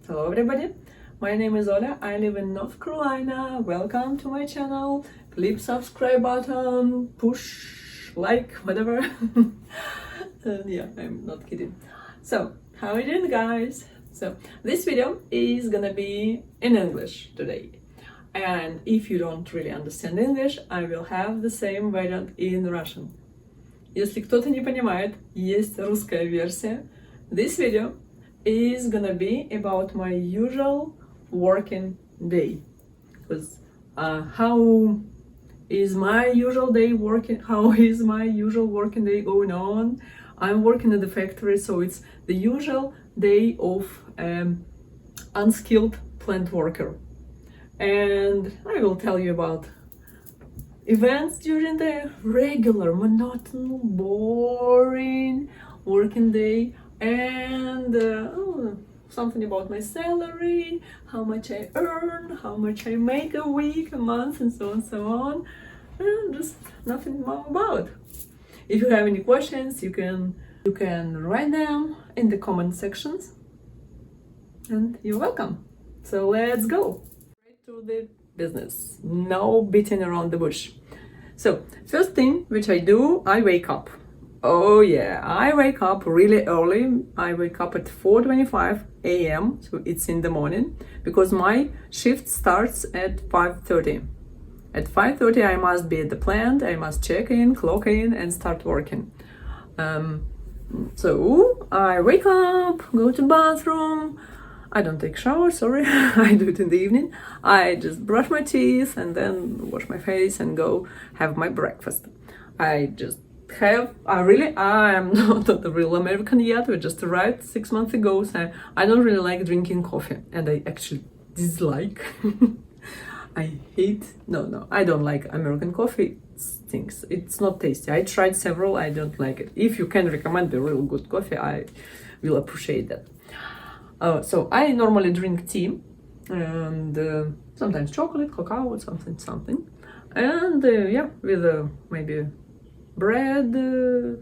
Hello everybody, my name is Oля, I live in North Carolina. Welcome to my channel. Click subscribe button, push like, whatever. Yeah, I'm not kidding. So, how are you doing, guys? So, this video is gonna be in English today. And if you don't really understand English, I will have the same variant in Russian. Если кто-то не понимает, есть русская версия. This video is gonna be about my usual working day. Because how is my usual day working? How is my usual working day going on? I'm working at the factory, so it's the usual day of unskilled plant worker. And I will tell you about events during the regular, monotonous, boring working day, and something about my salary, how much I earn, how much I make a week, a month, and so on, and just nothing more about. If you have any questions, you can write them in the comment sections, and you're welcome. So let's go straight to the business. No beating around the bush. So first thing which I do, I wake up. Oh yeah, I wake up really early. I wake up at 4:25 a.m. So it's in the morning because my shift starts at 5:30. At 5:30 I must be at the plant. I must check in, clock in, and start working. So I wake up, go to bathroom. I don't take shower, sorry. I do it in the evening. I just brush my teeth and then wash my face and go have my breakfast. I am not a real American yet. We just arrived 6 months ago, so I don't really like drinking coffee, and I actually dislike. I don't like American coffee. It stinks. It's not tasty. I tried several. I don't like it. If you can recommend a real good coffee, I will appreciate that. So I normally drink tea and sometimes chocolate, cacao, something, and with maybe bread,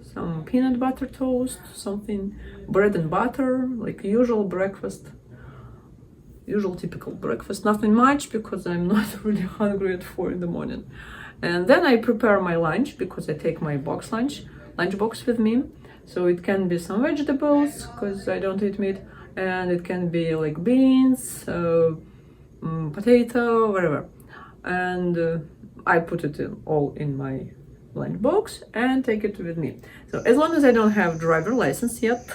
some peanut butter toast, something, bread and butter, like usual breakfast, usual typical breakfast, nothing much because I'm not really hungry at 4 in the morning. And then I prepare my lunch because I take my lunch box with me, so it can be some vegetables because I don't eat meat, and it can be like beans, potato, whatever, and I put it all in my lunch box and take it with me. So as long as I don't have driver license yet,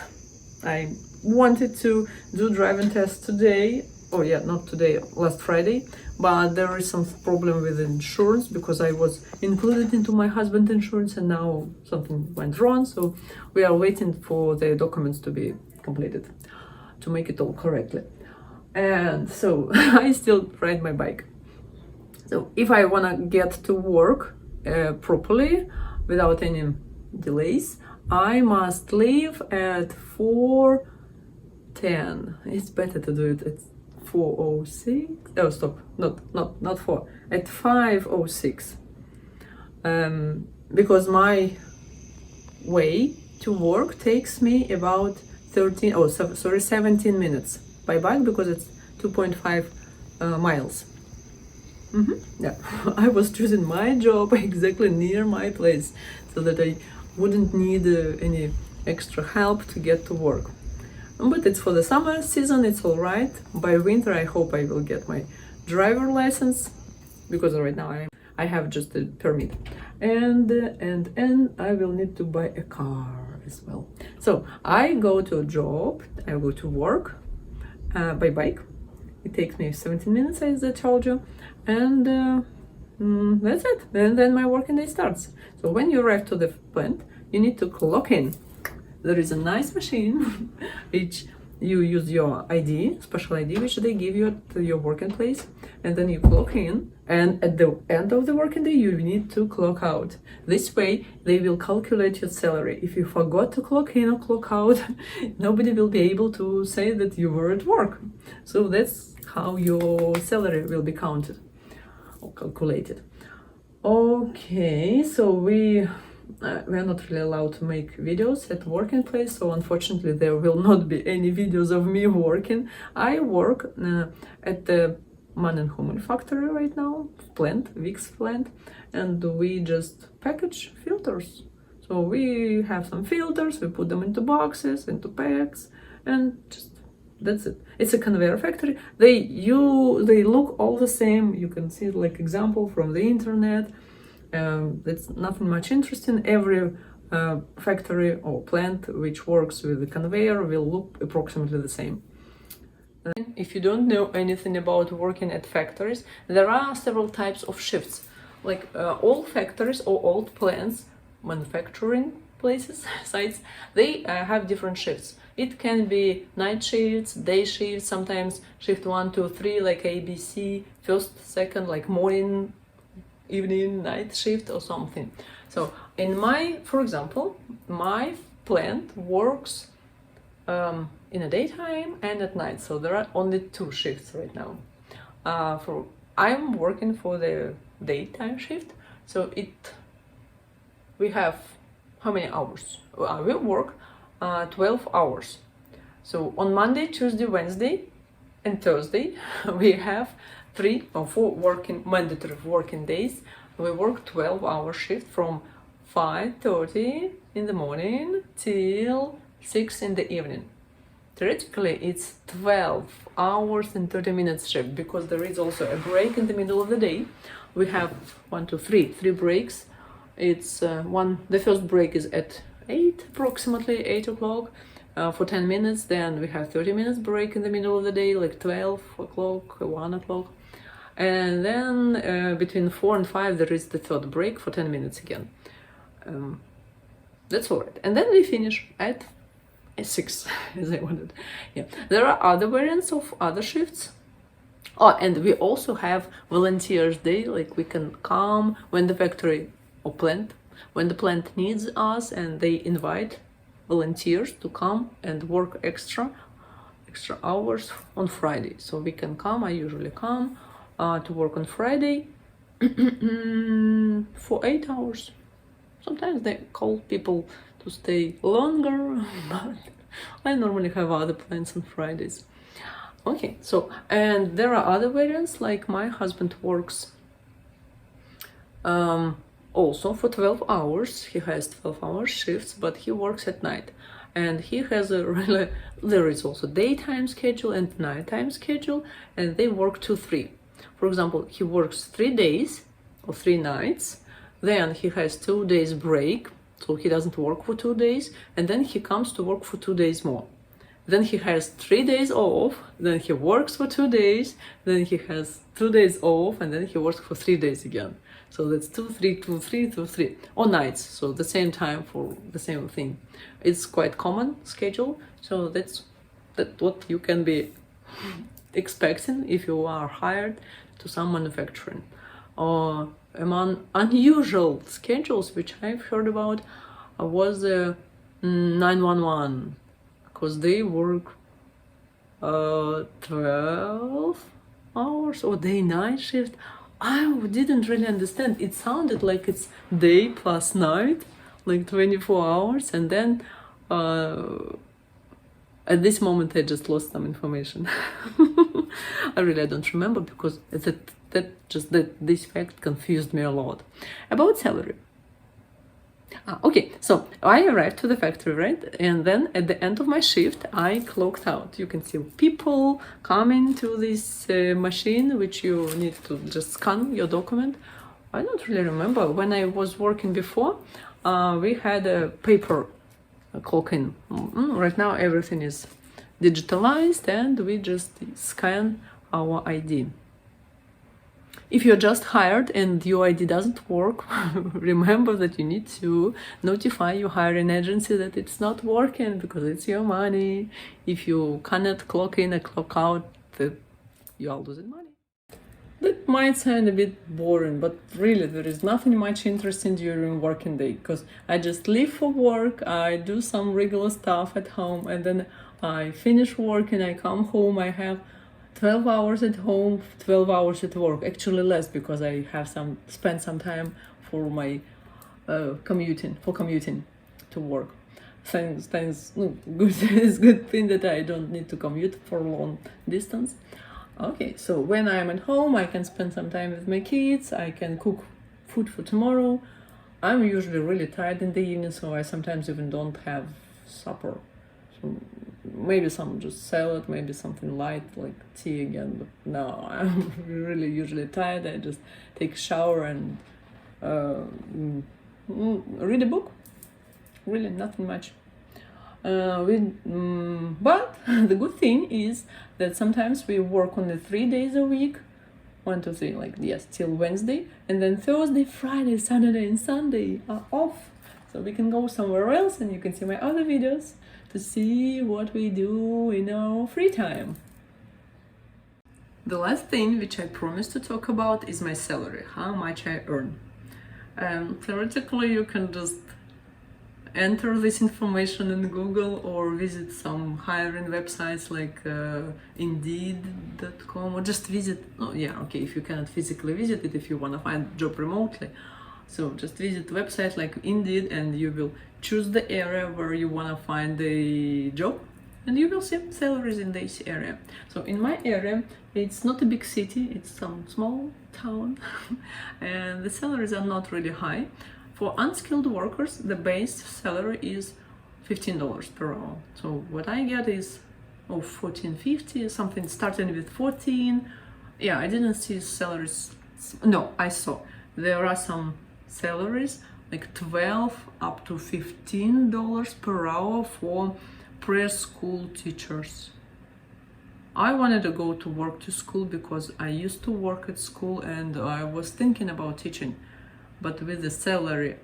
I wanted to do driving test today. Oh yeah, not today, last Friday, but there is some problem with insurance because I was included into my husband's insurance and now something went wrong, so we are waiting for the documents to be completed to make it all correctly. And so I still ride my bike. So if I wanna get to work properly without any delays, I must leave at 4:10. It's better to do it at 4:06. Oh, stop, not 4. At 5:06. Because my way to work takes me about 17 minutes by bike because it's 2.5 miles. Yeah, I was choosing my job exactly near my place so that I wouldn't need any extra help to get to work. But it's for the summer season, it's all right. By winter, I hope I will get my driver license because right now I have just a permit, and I will need to buy a car as well. So I go to a job, I go to work by bike. It takes me 17 minutes, as I told you, and that's it. And then my working day starts. So when you arrive to the plant, you need to clock in. There is a nice machine which you use your ID, special ID, which they give you at your working place, and then you clock in, and at the end of the working day you need to clock out. This way they will calculate your salary. If you forgot to clock in or clock out, nobody will be able to say that you were at work. So that's how your salary will be counted or calculated. Okay, so we we are not really allowed to make videos at working place, so unfortunately there will not be any videos of me working. I work at the Mannenhummel factory right now, plant, Vicks plant, and we just package filters. So we have some filters, we put them into boxes, into packs, and just that's it. It's a conveyor factory. They look all the same. You can see like example from the internet. It's nothing much interesting. Every factory or plant which works with the conveyor will look approximately the same. If you don't know anything about working at factories, there are several types of shifts. Like all factories or old plants, manufacturing places, sites, they have different shifts. It can be night shifts, day shifts, sometimes shift 1, 2, 3, like ABC, first, second, like morning, evening, night shift or something. So for example, my plant works in the daytime and at night. So there are only 2 shifts right now. I'm working for the daytime shift. So we have how many hours? We work 12 hours. So on Monday, Tuesday, Wednesday, and Thursday, we have 3 or 4 mandatory working days. We work 12-hour shift from 5:30 in the morning till 6 in the evening. Theoretically, it's 12 hours and 30 minutes shift because there is also a break in the middle of the day. We have 3 breaks. It's the first break is at 8, approximately 8 o'clock for 10 minutes. Then we have 30 minutes break in the middle of the day, like 12 o'clock, 1 o'clock. And then between 4 and 5, there is the third break for 10 minutes again. That's all right. And then we finish at 6, as I wanted. Yeah. There are other variants of other shifts. Oh, and we also have volunteers day, like we can come when the factory or plant, when the plant needs us, and they invite volunteers to come and work extra hours on Friday. So we can come, I usually come to work on Friday for 8 hours. Sometimes they call people to stay longer, but I normally have other plans on Fridays. Okay, so, and there are other variants, like my husband works also for 12 hours. He has 12-hour shifts, but he works at night. And he has there is also daytime schedule and nighttime schedule, and they work 2-3. For example, he works 3 days or 3 nights, then he has 2 days break, so he doesn't work for 2 days, and then he comes to work for 2 days more. Then he has 3 days off, then he works for 2 days, then he has 2 days off, and then he works for 3 days again. So that's 2-3, 2-3, 2-3, or nights, so the same time for the same thing. It's quite common schedule, so that's what you can be expecting if you are hired to some manufacturing. Or among unusual schedules which I've heard about was 911, because they work 12 hours or day-night shift. I didn't really understand. It sounded like it's day plus night, like 24 hours, and then at this moment I just lost some information. I don't remember, because this fact confused me a lot. About salary. Okay, so I arrived to the factory, right? And then at the end of my shift, I clocked out. You can see people coming to this machine, which you need to just scan your document. I don't really remember. When I was working before, we had a paper clock-in. Right now, everything is digitalized, and we just scan our ID. If you're just hired and your ID doesn't work, remember that you need to notify your hiring agency that it's not working, because it's your money. If you cannot clock in and clock out, you are losing money. That might sound a bit boring, but really there is nothing much interesting during working day, because I just leave for work, I do some regular stuff at home, and then I finish work and I come home. I have 12 hours at home, 12 hours at work. Actually less, because I have spend some time for my commuting to work. Thanks, no, good. It's good thing that I don't need to commute for long distance. Okay, so when I'm at home, I can spend some time with my kids. I can cook food for tomorrow. I'm usually really tired in the evening, so I sometimes even don't have supper. So maybe some just salad, maybe something light like tea again. But no, I'm really usually tired. I just take a shower and read a book. Really nothing much. But the good thing is that sometimes we work only 3 days a week, 1, 2, 3, like yes, till Wednesday, and then Thursday, Friday, Saturday, and Sunday are off, so we can go somewhere else, and you can see my other videos to see what we do in our free time. The last thing which I promised to talk about is my salary, how much I earn. Theoretically, you can just enter this information in Google or visit some hiring websites like Indeed.com, or just visit, if you cannot physically visit it, if you want to find a job remotely, so just visit website like Indeed and you will choose the area where you want to find the job, and you will see salaries in this area. So in my area, it's not a big city, it's some small town and the salaries are not really high. For unskilled workers, the base salary is $15 per hour. So what I get is $14.50, something starting with 14. Yeah, I didn't see salaries. No, I saw there are some salaries like 12 up to $15 per hour for preschool teachers. I wanted to go to work to school because I used to work at school and I was thinking about teaching. But with the salary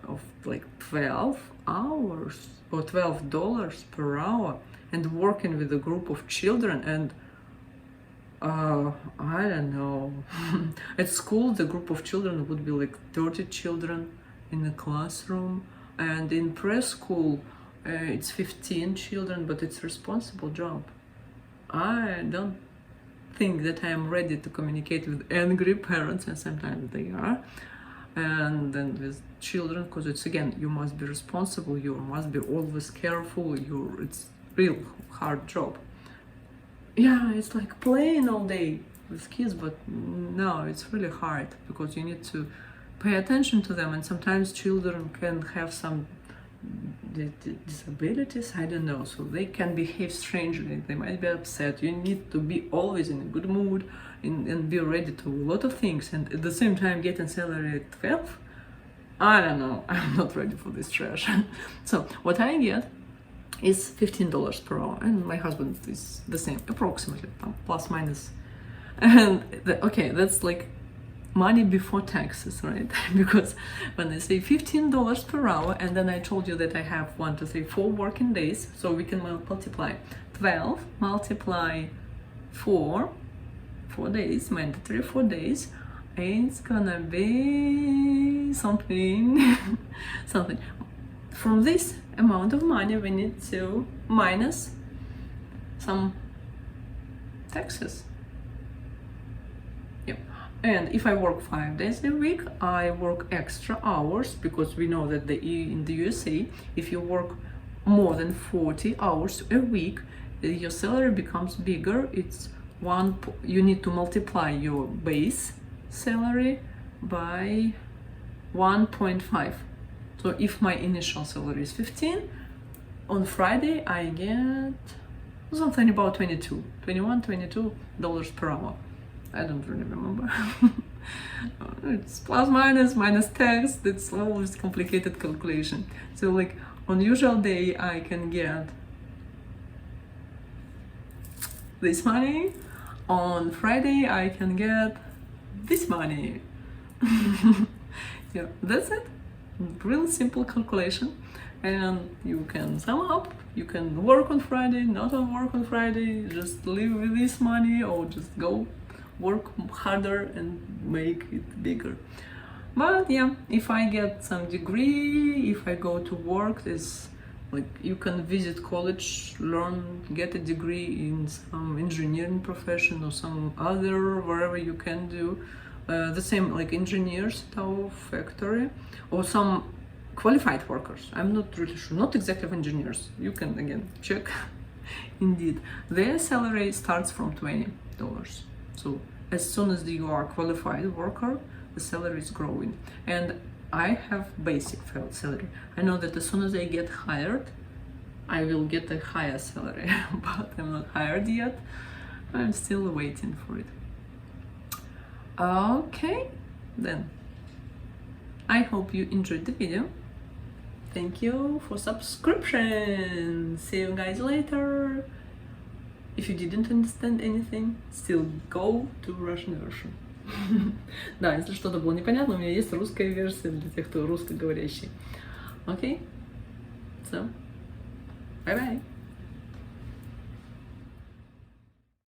of like 12 hours or $12 per hour and working with a group of children, and I don't know, at school the group of children would be like 30 children in a classroom, and in preschool it's 15 children, but it's a responsible job. I don't think that I am ready to communicate with angry parents, and sometimes they are, and then with children, because it's, again, you must be responsible, you must be always careful, it's real hard job. Yeah, it's like playing all day with kids, but no, it's really hard because you need to pay attention to them, and sometimes children can have some disabilities, I don't know, so they can behave strangely, they might be upset. You need to be always in a good mood and be ready to a lot of things, and at the same time getting salary at 12, I don't know, I'm not ready for this trash. So what I get is $15 per hour, and my husband is the same, approximately, plus minus. And that's like money before taxes, right? Because when I say $15 per hour, and then I told you that I have 1, 2, 3, 4 working days, so we can multiply 12 multiply 4 days, mandatory 4 days, it's gonna be something something. From this amount of money we need to minus some taxes. Yep. And if I work 5 days a week, I work extra hours, because we know that in the USA, if you work more than 40 hours a week, your salary becomes bigger. It's you need to multiply your base salary by 1.5. So if my initial salary is 15, on Friday I get something about $22 per hour. I don't really remember. It's plus minus tax. That's always complicated calculation. So like on usual day I can get this money. On Friday I can get this money. Yeah, that's it. Real simple calculation, and you can sum up. You can work on Friday, not work on Friday, just live with this money, or just go work harder and make it bigger. But yeah, if I get some degree, if I go to work, this, like, you can visit college, learn, get a degree in some engineering profession or some other, wherever you can do the same like engineers at our factory, or some qualified workers. I'm not really sure, not executive engineers. You can again check. Indeed, their salary starts from $20. So as soon as you are a qualified worker, the salary is growing. And I have basic salary. I know that as soon as I get hired, I will get a higher salary, but I'm not hired yet. I'm still waiting for it. Okay, then. I hope you enjoyed the video. Thank you for subscription. See you guys later. If you didn't understand anything, still go to Russian version. Да, если что-то было непонятно, у меня есть русская версия для тех, кто русскоговорящий. Окей? So, bye-bye.